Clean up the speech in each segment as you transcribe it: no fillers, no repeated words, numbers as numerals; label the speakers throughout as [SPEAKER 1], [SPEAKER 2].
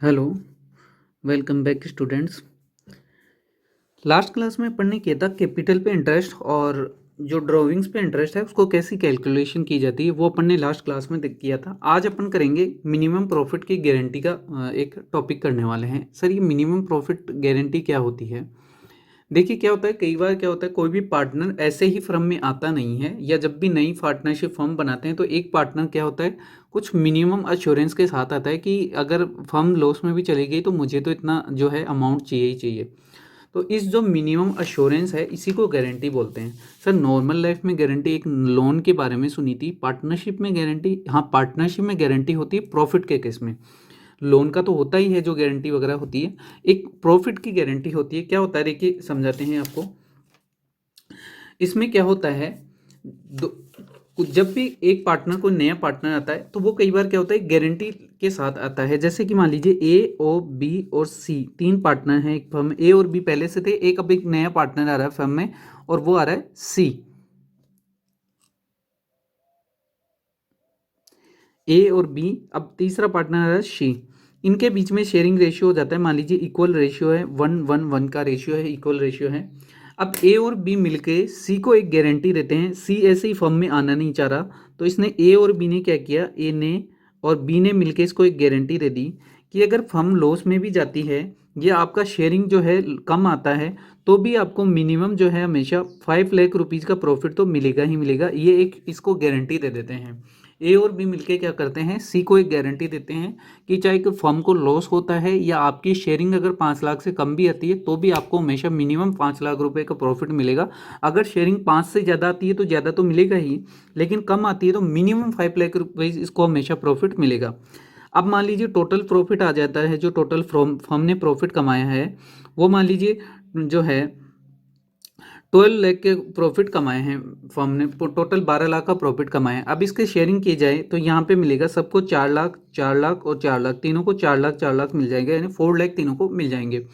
[SPEAKER 1] Hello, welcome back students. Last class में पढ़ने किया था कैपिटल पे इंटरेस्ट और जो ड्राइंग्स पे इंटरेस्ट है उसको कैसी कैलकुलेशन की जाती है वो अपन ने लास्ट क्लास में किया था। आज अपन करेंगे मिनिमम प्रॉफिट की गारंटी का एक टॉपिक करने वाले हैं। सर ये मिनिमम प्रॉफिट गारंटी क्या होती है? देखिए क्या होता है, कई बार क्या होता है कोई भी पार्टनर ऐसे ही फर्म में आता नहीं है, या जब भी नई पार्टनरशिप फर्म बनाते हैं तो एक पार्टनर क्या होता है कुछ मिनिमम अश्योरेंस के साथ आता है कि अगर फर्म लॉस में भी चली गई तो मुझे तो इतना जो है अमाउंट चाहिए ही चाहिए। तो इस जो मिनिमम अश्योरेंस है इसी को गारंटी बोलते हैं। सर नॉर्मल लाइफ में गारंटी एक लोन के बारे में सुनी थी, पार्टनरशिप में गारंटी, हाँ पार्टनरशिप में गारंटी होती है प्रॉफिट के केस में। लोन का तो होता ही है जो गारंटी वगैरह होती है, एक प्रॉफिट की गारंटी होती है। क्या होता है देखिए समझाते हैं आपको। इसमें क्या होता है जब भी एक पार्टनर कोई नया पार्टनर आता है तो वो कई बार क्या होता है गारंटी के साथ आता है। जैसे कि मान लीजिए ए और बी और सी तीन पार्टनर हैं एक फर्म में। ए और बी पहले से थे, एक अब एक नया पार्टनर आ रहा है फर्म में और वो आ रहा है सी। ए और बी, अब तीसरा पार्टनर आ रहा है सी। इनके बीच में शेयरिंग रेशियो हो जाता है, मान लीजिए इक्वल रेशियो है, 1:1 का रेशियो है, इक्वल रेशियो है। अब ए और बी मिलके सी को एक गारंटी देते हैं। सी ऐसे ही फर्म में आना नहीं चाह रहा तो इसने ए और बी ने क्या किया, ए ने और बी ने मिलके इसको एक गारंटी दे दी कि अगर फर्म लॉस में भी जाती है या आपका शेयरिंग जो है कम आता है तो भी आपको मिनिमम जो है हमेशा 5 लाख रुपीज़ का प्रॉफिट तो मिलेगा ही मिलेगा। ये एक इसको गारंटी दे देते हैं। ए और बी मिलके क्या करते हैं, सी को एक गारंटी देते हैं कि चाहे कि फर्म को लॉस होता है या आपकी शेयरिंग अगर 5 लाख से कम भी आती है तो भी आपको हमेशा मिनिमम 5 लाख रुपए का प्रॉफिट मिलेगा। अगर शेयरिंग 5 से ज़्यादा आती है तो ज़्यादा तो मिलेगा ही, लेकिन कम आती है तो मिनिमम 5 लाख रुपीज़ इसको हमेशा प्रॉफिट मिलेगा। अब मान लीजिए टोटल प्रॉफिट आ जाता है, जो टोटल फर्म ने प्रॉफिट कमाया है वो मान लीजिए जो है 12 लाख के प्रॉफिट कमाए हैं फर्म ने, टोटल 12 लाख का प्रॉफिट कमाया है। अब इसके शेयरिंग की जाए तो यहाँ पे मिलेगा सबको 4 लाख, 4 लाख और 4 लाख, तीनों को 4 लाख 4 लाख मिल जाएंगे, यानी 4 लाख तीनों को मिल जाएंगे।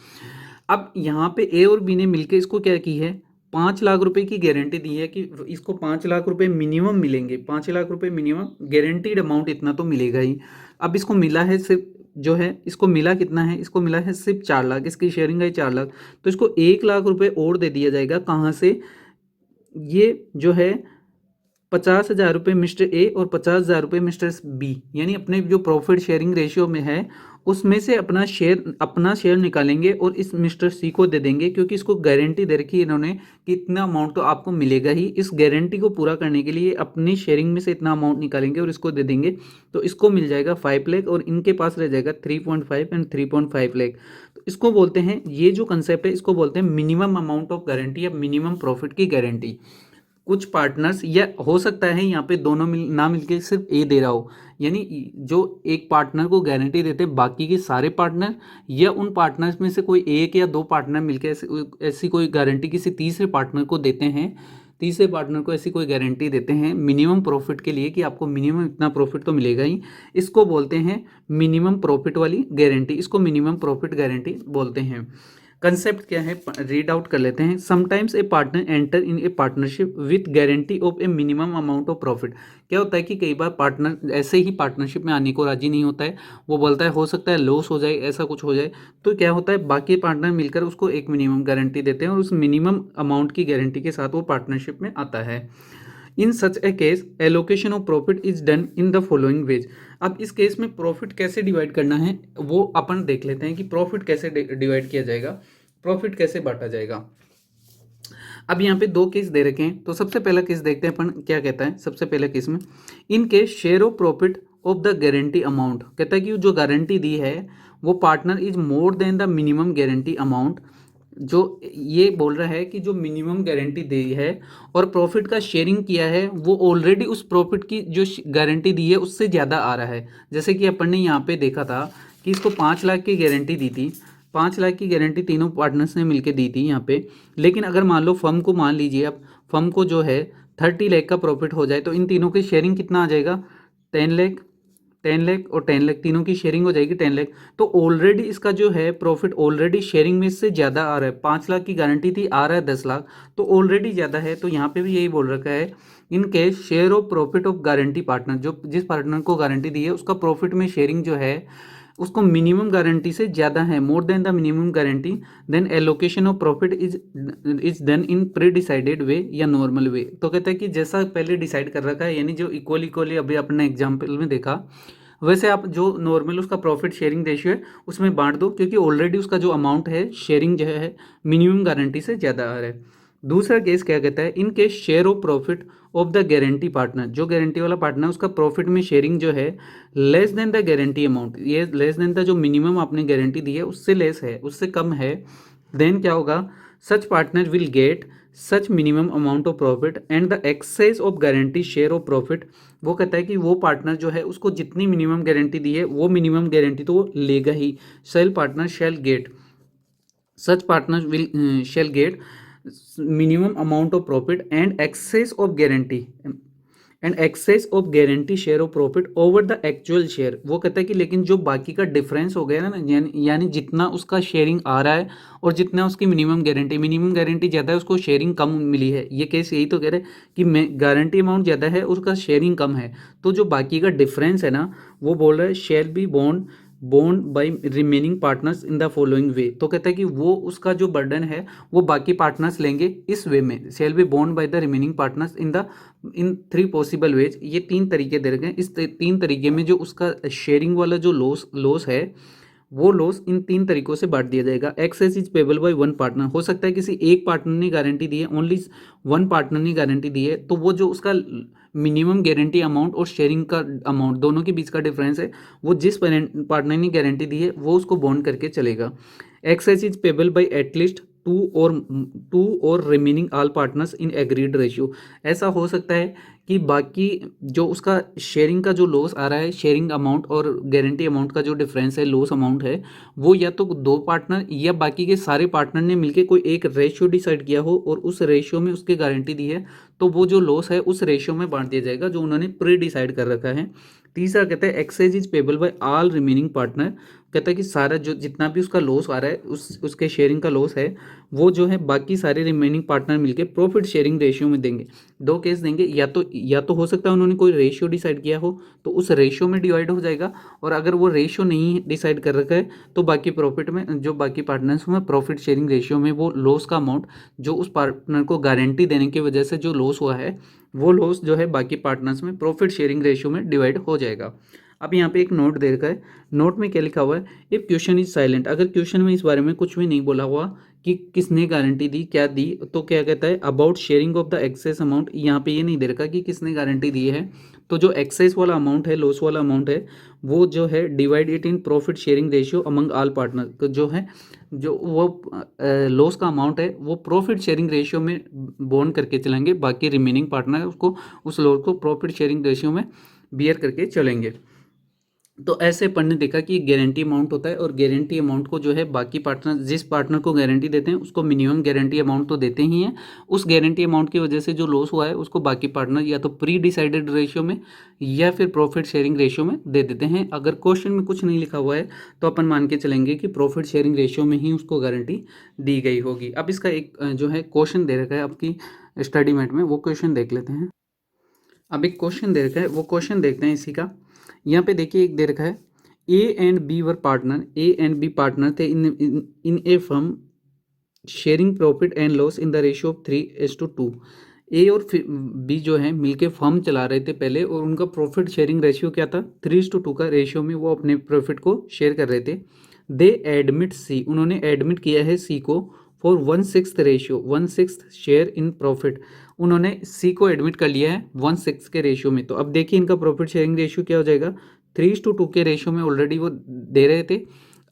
[SPEAKER 1] अब यहाँ पे ए और बी ने मिलकर इसको क्या की है, 5 लाख रुपए की गारंटी दी है कि इसको 5 लाख रुपए मिनिमम मिलेंगे। 5 लाख रुपए मिनिमम गारंटीड अमाउंट इतना तो मिलेगा ही। अब इसको मिला है सिर्फ जो है, इसको मिला कितना है, इसको मिला है सिर्फ 4 लाख, इसकी शेयरिंग है 4 लाख, तो इसको 1 लाख रुपए और दे दिया जाएगा। कहाँ से? ये जो है 50,000 रुपये मिस्टर ए और 50,000 रुपये मिस्टर बी, यानी अपने जो प्रॉफिट शेयरिंग रेशियो में है उसमें से अपना शेयर निकालेंगे और इस मिस्टर सी को दे देंगे, क्योंकि इसको गारंटी दे रखी है इन्होंने कि इतना अमाउंट तो आपको मिलेगा ही। इस गारंटी को पूरा करने के लिए अपनी शेयरिंग में से इतना अमाउंट निकालेंगे और इसको दे देंगे, तो इसको मिल जाएगा 5 लाख और इनके पास रह जाएगा 3.5 एंड 3.5 लाख। तो इसको बोलते हैं, ये जो कंसेप्ट है इसको बोलते हैं मिनिमम अमाउंट ऑफ गारंटी या मिनिमम प्रॉफिट की गारंटी। कुछ पार्टनर्स, या हो सकता है यहाँ पे दोनों ना मिलके सिर्फ ए दे रहा हो, यानी जो एक पार्टनर को गारंटी देते हैं बाकी के सारे पार्टनर, या उन पार्टनर्स में से कोई एक या दो पार्टनर मिलकर ऐसी कोई गारंटी किसी तीसरे पार्टनर को देते हैं। तीसरे पार्टनर को ऐसी कोई गारंटी देते हैं मिनिमम प्रॉफिट के लिए कि आपको मिनिमम इतना प्रॉफिट तो मिलेगा ही। इसको बोलते हैं मिनिमम प्रॉफिट वाली गारंटी, इसको मिनिमम प्रॉफिट गारंटी बोलते हैं। कंसेप्ट क्या है, रीड आउट कर लेते हैं। Sometimes a partner enter in A partnership with guarantee of A minimum amount of profit. क्या होता है कि कई बार पार्टनर ऐसे ही पार्टनरशिप में आने को राजी नहीं होता है, वो बोलता है हो सकता है लॉस हो जाए, ऐसा कुछ हो जाए, तो क्या होता है बाकी पार्टनर मिलकर उसको एक मिनिमम गारंटी देते हैं और उस मिनिमम अमाउंट की गारंटी के साथ वो पार्टनरशिप में आता है। In such a case allocation of profit is done in the following ways. अब इस केस में प्रॉफिट कैसे डिवाइड करना है वो अपन देख लेते हैं कि प्रॉफिट कैसे डिवाइड किया जाएगा, प्रॉफिट कैसे बांटा जाएगा। अब यहाँ पे दो केस दे रखे हैं, तो सबसे पहला केस देखते हैं अपन क्या कहता है। सबसे पहला केस में in case share of profit of the guarantee amount, कहता है कि जो गारंटी दी है वो partner is more than the minimum guarantee amount. जो ये बोल रहा है कि जो मिनिमम गारंटी दी है और प्रॉफिट का शेयरिंग किया है वो ऑलरेडी उस प्रॉफिट की जो गारंटी दी है उससे ज़्यादा आ रहा है। जैसे कि अपन ने यहाँ पे देखा था कि इसको 5 लाख की गारंटी दी थी, 5 लाख की गारंटी तीनों पार्टनर्स ने मिलकर दी थी यहाँ पे। लेकिन अगर मान लो फर्म को, मान लीजिए अब फर्म को जो है 30 लाख का प्रॉफिट हो जाए तो इन तीनों की शेयरिंग कितना आ जाएगा, 10 लाख, 10 लाख और 10 लाख, तीनों की शेयरिंग हो जाएगी 10 लाख। तो ऑलरेडी इसका जो है प्रॉफिट ऑलरेडी शेयरिंग में से ज़्यादा आ रहा है। 5 लाख की गारंटी थी, आ रहा है 10 लाख, तो ऑलरेडी ज़्यादा है। तो यहाँ पे भी यही बोल रखा है in case share of profit of guarantee partner, जो जिस पार्टनर को गारंटी दी है उसका प्रॉफिट में शेयरिंग जो है उसको मिनिमम गारंटी से ज़्यादा है, more than the minimum guarantee, then allocation of profit is done in pre decided way या नॉर्मल वे। तो कहता है कि जैसा पहले डिसाइड कर रखा है, यानी जो इक्वली अभी अपने एग्जाम्पल में देखा, वैसे आप जो नॉर्मल उसका प्रॉफिट शेयरिंग रेशियो है उसमें बांट दो, क्योंकि ऑलरेडी उसका जो अमाउंट है शेयरिंग जो है मिनिमम गारंटी से ज़्यादा आ रहा है। दूसरा केस क्या कहता है, in case share of profit of the guarantee partner, जो गारंटी वाला पार्टनर उसका प्रॉफिट में शेयरिंग जो है less than the guarantee amount, ये लेस देन द जो मिनिमम आपने गारंटी दी है उससे लेस है, उससे कम है, देन क्या होगा, such partner will get such minimum amount of profit and the excess of guarantee share of profit. वो कहता है कि वो पार्टनर जो है उसको जितनी मिनिमम गारंटी दी है वो मिनिमम गारंटी तो वो लेगा ही। Sale partner shall get, such partner will shall get minimum amount of profit and excess of guarantee share of profit over the actual share. वो कहता है कि लेकिन जो बाकी का डिफरेंस हो गया ना, यानी जितना उसका शेयरिंग आ रहा है और जितना उसकी मिनिमम गारंटी ज़्यादा है, उसको शेयरिंग कम मिली है, ये केस यही तो कह रहे हैं कि गारंटी अमाउंट ज़्यादा है उसका शेयरिंग कम है, तो जो बाकी का डिफरेंस है ना, वो बोल रहा है shall be bond by remaining partners in the following वे। तो कहता है कि वो उसका जो बर्डन है वो बाकी पार्टनर्स लेंगे इस वे में, shall be bond by the remaining partners in 3 possible ways. ये 3 तरीके दे रखे हैं, इस 3 तरीके में जो उसका शेयरिंग वाला जो लॉस है वो लॉस इन 3 तरीकों से बांट दिया जाएगा। Excess is payable by one partner, हो सकता है किसी एक पार्टनर ने गारंटी दी है, ओनली वन पार्टनर ने गारंटी दी है, तो वो जो उसका मिनिमम गारंटी अमाउंट और शेयरिंग का अमाउंट दोनों के बीच का डिफरेंस है, वो जिस पार्टनर ने गारंटी दी है वो उसको बॉन्ड करके चलेगा। Excess is payable by at least two और remaining all partners in agreed ratio. ऐसा हो सकता है कि बाकी जो उसका शेयरिंग का जो लॉस आ रहा है, शेयरिंग अमाउंट और गारंटी अमाउंट का जो डिफरेंस है, लॉस अमाउंट है, वो या तो 2 पार्टनर या बाकी के सारे पार्टनर ने मिलकर कोई एक रेशियो डिसाइड किया हो और उस रेशियो में उसकी गारंटी दी है, तो वो जो लॉस है उस रेशियो में बांट दिया जाएगा जो उन्होंने प्री डिसाइड कर रखा है। तीसरा कहता है excess is payable by all remaining partner, कहता है कि सारा जो जितना भी उसका लॉस आ रहा है उसके शेयरिंग का लॉस है वो जो है बाकी सारे रिमेनिंग पार्टनर मिलके प्रॉफिट शेयरिंग रेशियो में देंगे। 2 केस देंगे, या तो हो सकता है उन्होंने कोई रेशियो डिसाइड किया हो तो उस रेशियो में डिवाइड हो जाएगा, और अगर वो रेशियो नहीं डिसाइड कर रखा है तो बाकी प्रॉफिट में जो बाकी पार्टनर्स में प्रॉफिट शेयरिंग रेशियो में वो लॉस का अमाउंट जो उस पार्टनर को गारंटी देने की वजह से जो लॉस हुआ है वो लॉस जो है बाकी पार्टनर्स में प्रॉफिट शेयरिंग रेशियो में डिवाइड हो जाएगा। अब यहाँ पे एक नोट दे रखा है, नोट में क्या लिखा हुआ है, इफ़ क्वेश्चन इज साइलेंट, अगर क्वेश्चन में इस बारे में कुछ भी नहीं बोला हुआ कि किसने गारंटी दी क्या दी, तो क्या कहता है about sharing of the excess amount, यहाँ पे ये नहीं दे रखा कि किसने गारंटी दी है, तो जो एक्सेस वाला अमाउंट है, लॉस वाला अमाउंट है, वो जो है divide it in profit sharing ratio among all partner, तो जो है जो वो लॉस का अमाउंट है वो प्रॉफिट शेयरिंग रेशियो में बॉन्ड करके चलेंगे, बाकी रिमेनिंग पार्टनर उसको उस लॉस को प्रॉफिट शेयरिंग रेशियो में बियर करके चलेंगे। तो ऐसे पढ़ने देखा कि गारंटी अमाउंट होता है और गारंटी अमाउंट को जो है बाकी पार्टनर जिस पार्टनर को गारंटी देते हैं उसको मिनिमम गारंटी अमाउंट तो देते ही हैं, उस गारंटी अमाउंट की वजह से जो लॉस हुआ है उसको बाकी पार्टनर या तो प्री डिसाइडेड रेशियो में या फिर प्रॉफिट शेयरिंग रेशियो में दे देते हैं। अगर क्वेश्चन में कुछ नहीं लिखा हुआ है तो अपन मान के चलेंगे कि प्रॉफिट शेयरिंग रेशियो में ही उसको गारंटी दी गई होगी। अब इसका एक जो है क्वेश्चन दे रखा है आपकी स्टडी मेट में, वो क्वेश्चन देख लेते हैं। अब एक क्वेश्चन दे रखा है, वो क्वेश्चन देखते हैं इसी का। यहाँ पे देखिए एक दे रखा है, A and B were partner, A and B partner थे in a firm sharing profit and loss in the ratio of 3:2। A और बी जो है मिलके फर्म चला रहे थे पहले और उनका प्रॉफिट शेयरिंग रेशियो क्या था, 3:2 का रेशियो में वो अपने प्रॉफिट को शेयर कर रहे थे। दे एडमिट सी, उन्होंने एडमिट किया है सी को for 1/6 ratio, 1/6 share in profit, उन्होंने सी को एडमिट कर लिया है 1/6 के रेशियो में। तो अब देखिए इनका प्रॉफिट शेयरिंग रेशियो क्या हो जाएगा, 3:2 के रेशियो में ऑलरेडी वो दे रहे थे,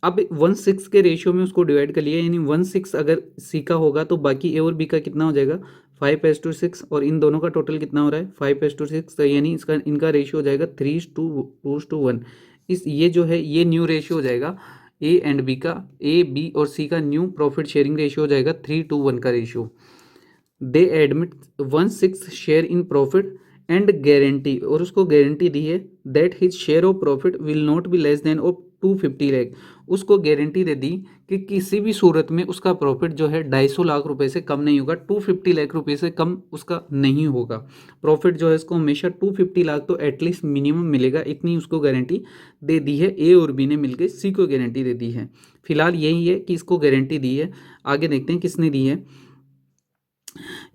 [SPEAKER 1] अब 1/6 के रेशियो में उसको डिवाइड कर लिया, यानी 1/6 अगर सी का होगा तो बाकी ए और बी का कितना हो जाएगा 5:6, और इन दोनों का टोटल कितना हो रहा है 5:6, तो यानी इसका इनका रेशियो हो जाएगा 3:2:1। इस ये जो है ये न्यू रेशियो हो जाएगा ए एंड बी का, ए बी और सी का न्यू प्रॉफिट शेयरिंग रेशियो हो जाएगा 3:1 का ratio. They admit 1/6 share in profit and guarantee, और उसको गारंटी दी है that his share of profit will not be less than of 250 lakh, उसको गारंटी दे दी कि किसी भी सूरत में उसका प्रॉफिट जो है 250 लाख रुपए से कम नहीं होगा, 250 लाख रुपए से कम उसका नहीं होगा। प्रॉफिट जो है इसको हमेशा 250 लाख तो एटलीस्ट मिनिमम मिलेगा, इतनी उसको गारंटी दे दी है। ए और बी ने मिलकर सी को गारंटी दे दी है। फिलहाल यही है कि इसको गारंटी दी है। आगे देखते हैं किसने दी है।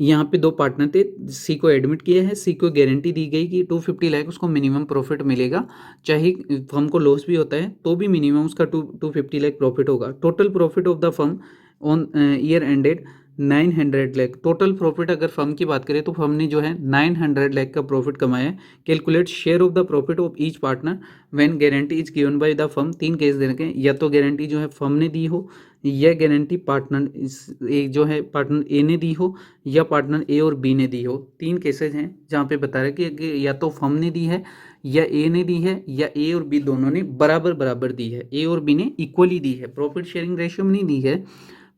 [SPEAKER 1] यहाँ पे दो पार्टनर थे, सी को एडमिट किया है, सी को गारंटी दी गई कि 250 लाख उसको मिनिमम प्रॉफिट मिलेगा, चाहे फर्म को लॉस भी होता है तो भी मिनिमम उसका 250 लाख प्रॉफिट होगा। Total profit of the firm on year ended 900 lakh. Total profit अगर फर्म की बात करें तो फर्म ने जो है 900 लाख का प्रॉफिट कमाया है। Calculate share of the profit of each partner when guarantee is given by the firm. तीन केस दे रखे हैं, या तो गारंटी जो है फर्म ने दी हो, या गारंटी पार्टनर एक जो है पार्टनर ए ने दी हो, या पार्टनर ए और बी ने दी हो। तीन केसेज हैं जहाँ पे बता रहा है कि या तो फर्म ने दी है, या ए ने दी है, या ए और बी दोनों ने बराबर बराबर दी है। ए और बी ने इक्वली दी है, प्रॉफिट शेयरिंग रेशियो में नहीं दी है,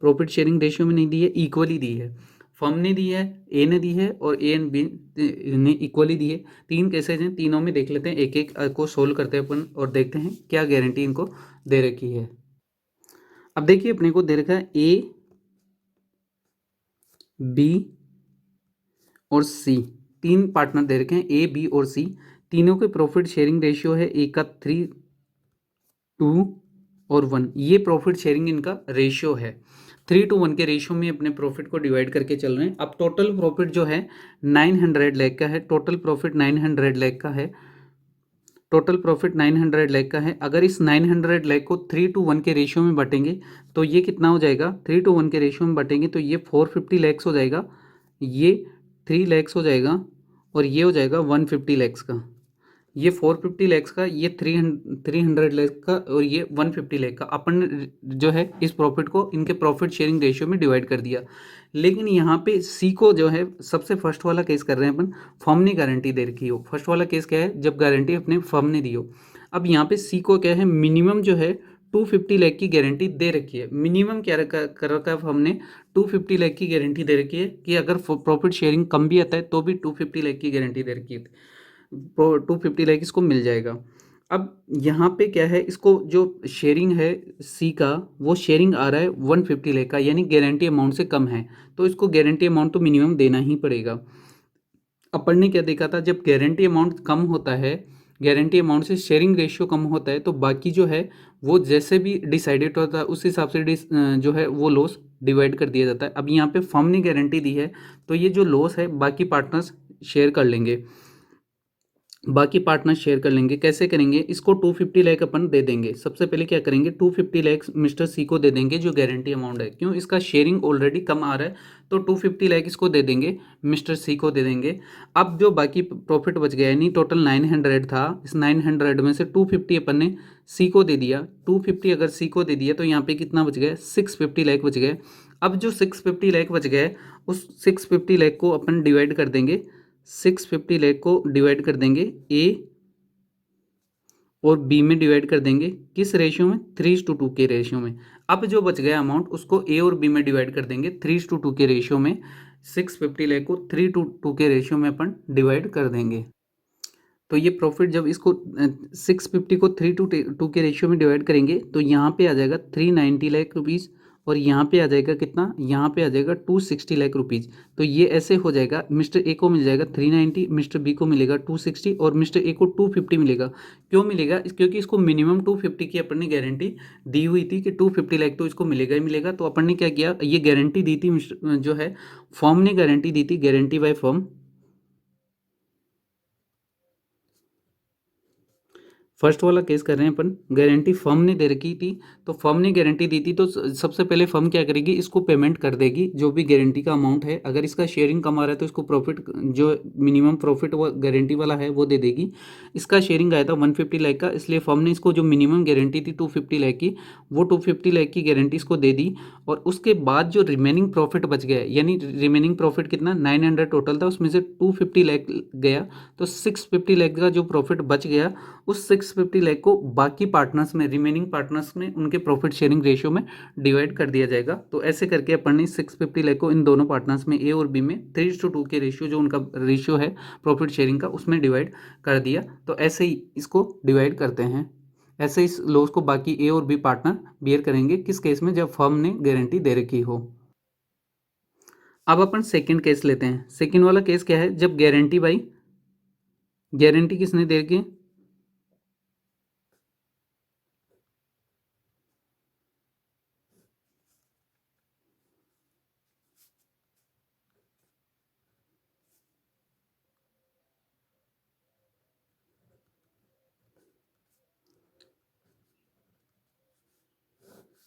[SPEAKER 1] प्रॉफिट शेयरिंग रेशियो में नहीं दी है, इक्वली दी है। फर्म ने दी है, ए ने दी है, और ए एंड बी ने इक्वली दी है। तीन केसेज हैं, तीनों में देख लेते हैं, एक एक को सोल्व करते हैं अपन और देखते हैं क्या गारंटी इनको दे रखी है। अब देखिए अपने को दे रखा है ए, बी और सी, तीन पार्टनर दे रखे हैं ए, बी और सी। तीनों के प्रॉफिट शेयरिंग रेशियो है ए का 3, 2 और 1। ये प्रॉफिट शेयरिंग इनका रेशियो है। 3:1 के रेशियो में अपने प्रॉफिट को डिवाइड करके चल रहे हैं। अब टोटल प्रॉफिट जो है 900 लाख का है, टोटल प्रॉफिट 900 लाख का है, टोटल प्रॉफिट 900 लाख का है। अगर इस 900 लाख को 3:1 के रेशियो में बांटेंगे तो ये कितना हो जाएगा, 3:1 के रेशियो में बांटेंगे तो ये 450 लैक्स हो जाएगा, ये 3 लैक्स हो जाएगा, और ये हो जाएगा 150 लैक्स का। ये 450 लैक्स का, ये 300 लैक्स का, और ये 150 लैक्स का। अपन जो है इस प्रॉफिट को इनके प्रॉफिट शेयरिंग रेशियो में डिवाइड कर दिया। लेकिन यहाँ पे सी को जो है सबसे फर्स्ट वाला केस कर रहे हैं अपन, फर्म ने गारंटी दे रखी हो। फर्स्ट वाला केस क्या है, जब गारंटी अपने फर्म ने दी हो। अब यहाँ पे सी को क्या है, मिनिमम जो है 250 लाख की गारंटी दे रखी है। मिनिमम क्या कर रखा है हमने, 250 लाख की गारंटी दे रखी है कि अगर प्रॉफिट शेयरिंग कम भी आता है तो भी 250 लाख की गारंटी दे रखी है, 250 लाख इसको मिल जाएगा। अब यहाँ पे क्या है, इसको जो शेयरिंग है सी का, वो शेयरिंग आ रहा है 150 लाख का, यानी गारंटी अमाउंट से कम है, तो इसको गारंटी अमाउंट तो मिनिमम देना ही पड़ेगा। अपन ने क्या देखा था, जब गारंटी अमाउंट कम होता है, गारंटी अमाउंट से शेयरिंग रेशियो कम होता है, तो बाकी जो है वो जैसे भी डिसाइडेड होता है उस हिसाब से जो है वो लॉस डिवाइड कर दिया जाता है। अब यहाँ पे फर्म ने गारंटी दी है तो ये जो लॉस है बाकी पार्टनर्स शेयर कर लेंगे, बाकी पार्टनर शेयर कर लेंगे। कैसे करेंगे, इसको 250 लाख अपन दे देंगे। सबसे पहले क्या करेंगे, 250 लाख मिस्टर सी को दे देंगे जो गारंटी अमाउंट है, क्यों, इसका शेयरिंग ऑलरेडी कम आ रहा है, तो 250 लाख इसको दे देंगे, मिस्टर सी को दे देंगे। अब जो बाकी प्रॉफिट बच गया, यानी टोटल 900 था, इस 900 में से 250 अपन ने सी को दे दिया। 250 अगर सी को दे दिया तो यहाँ पे कितना बच गया, 650 लाख बच गए। अब जो 650 लाख बच गए, उस 650 लाख को अपन डिवाइड कर देंगे, 650 लाख को डिवाइड कर देंगे ए और बी में डिवाइड कर देंगे, किस रेशियो में, 3:2 के रेशियो में। अब जो बच गया अमाउंट उसको ए और बी में डिवाइड कर देंगे 3:2 के रेशियो में। 650 लाख को 3:2 के रेशियो में अपन डिवाइड कर देंगे, तो ये प्रॉफिट जब इसको 650 को 3:2 के रेशियो में डिवाइड करेंगे तो यहाँ पे आ जाएगा 390 लाख रुपीज़, और यहाँ पे आ जाएगा कितना, यहाँ पे आ जाएगा 260 लाख रुपीज़। तो ये ऐसे हो जाएगा, मिस्टर ए को मिल जाएगा 390, मिस्टर बी को मिलेगा 260, और मिस्टर ए को 250 मिलेगा। क्यों मिलेगा, क्योंकि इसको मिनिमम 250 की अपन ने गारंटी दी हुई थी कि 250 लाख तो इसको मिलेगा ही मिलेगा। तो अपन ने क्या किया, ये गारंटी दी थी जो है फर्म ने गारंटी दी थी, गारंटी बाय फर्म। फर्स्ट वाला केस कर रहे हैं अपन, गारंटी फर्म ने दे रखी थी, तो फर्म ने गारंटी दी थी, तो सबसे पहले फर्म क्या करेगी, इसको पेमेंट कर देगी जो भी गारंटी का अमाउंट है। अगर इसका शेयरिंग कम आ रहा है तो इसको प्रॉफिट, जो मिनिमम प्रॉफिट वो गारंटी वाला है वो दे देगी। इसका शेयरिंग आया था 150 लाख का, इसलिए फर्म ने इसको जो मिनिमम गारंटी थी 250 लाख की, वो 250 लाख की गारंटी इसको दे दी। और उसके बाद जो रिमेनिंग प्रॉफिट बच गया, यानी रिमेनिंग प्रॉफिट कितना, 900 टोटल था, उसमें से 250 लाख गया, तो 650 लाख का जो प्रॉफिट बच गया, उस 650 लाख को बाकी पार्टनर्स में, रिमेनिंग पार्टनर्स में उनके प्रॉफिट शेयरिंग रेशियो में डिवाइड कर दिया जाएगा। तो ऐसे करके अपन ने 650 लाख को इन दोनों पार्टनर्स में, ए और बी में 3:2 के रेशियो, जो उनका रेशियो है प्रॉफिट शेयरिंग का, उसमें डिवाइड कर दिया। तो ऐसे ही इसको डिवाइड करते हैं। ऐसे इस लॉस को बाकी ए और बी पार्टनर बियर करेंगे। किस केस में? जब फर्म ने गारंटी दे रखी हो। अब अपन सेकंड केस लेते हैं। सेकंड वाला केस क्या है? जब गारंटी किसने दे रखी है?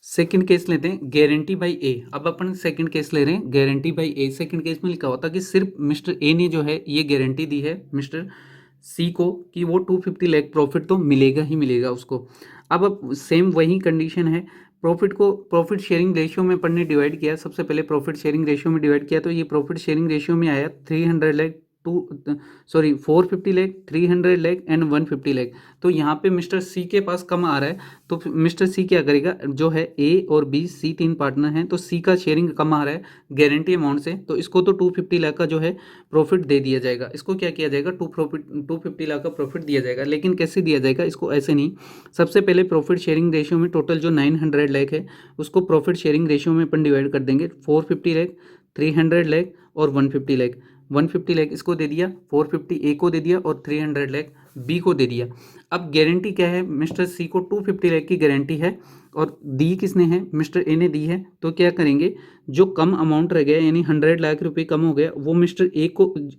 [SPEAKER 1] सेकंड केस लेते हैं, गारंटी बाय ए। अब अपन सेकंड केस ले रहे हैं, गारंटी बाय ए। सेकंड केस में लिखा होता कि सिर्फ मिस्टर ए ने जो है ये गारंटी दी है मिस्टर सी को कि वो 250 लाख प्रॉफिट तो मिलेगा ही मिलेगा उसको। अब सेम वही कंडीशन है। प्रॉफिट को प्रॉफिट शेयरिंग रेशियो में अपन ने डिवाइड किया। सबसे पहले प्रॉफिट शेयरिंग रेशियो में डिवाइड किया तो ये प्रॉफिट शेयरिंग रेशियो में आया 300 लाख 450 लाख, 300 लाख एंड 150 लाख। तो यहाँ पे मिस्टर सी के पास कम आ रहा है, तो मिस्टर सी क्या करेगा? जो है ए और बी, सी तीन पार्टनर हैं, तो सी का शेयरिंग कम आ रहा है गारंटी अमाउंट से, तो इसको तो 250 लाख का जो है प्रॉफिट दे दिया जाएगा। इसको क्या किया जाएगा? 250 लाख का प्रॉफिट दिया जाएगा। लेकिन कैसे दिया जाएगा इसको? ऐसे नहीं। सबसे पहले प्रॉफिट शेयरिंग रेशियो में टोटल जो 900 लाख है उसको प्रॉफिट शेयरिंग रेशियो में अपन डिवाइड कर देंगे। 450 लाख, 300 लाख और 150 लाख। 150 लाख इसको दे दिया, 450 ए को दे दिया और 300 लाख बी को दे दिया। अब गारंटी क्या है? मिस्टर सी को 250 लाख की गारंटी है और दी किसने है? मिस्टर ए ने दी है। तो क्या करेंगे? जो कम अमाउंट रह गया यानी 100 लाख रुपए कम हो गया, वो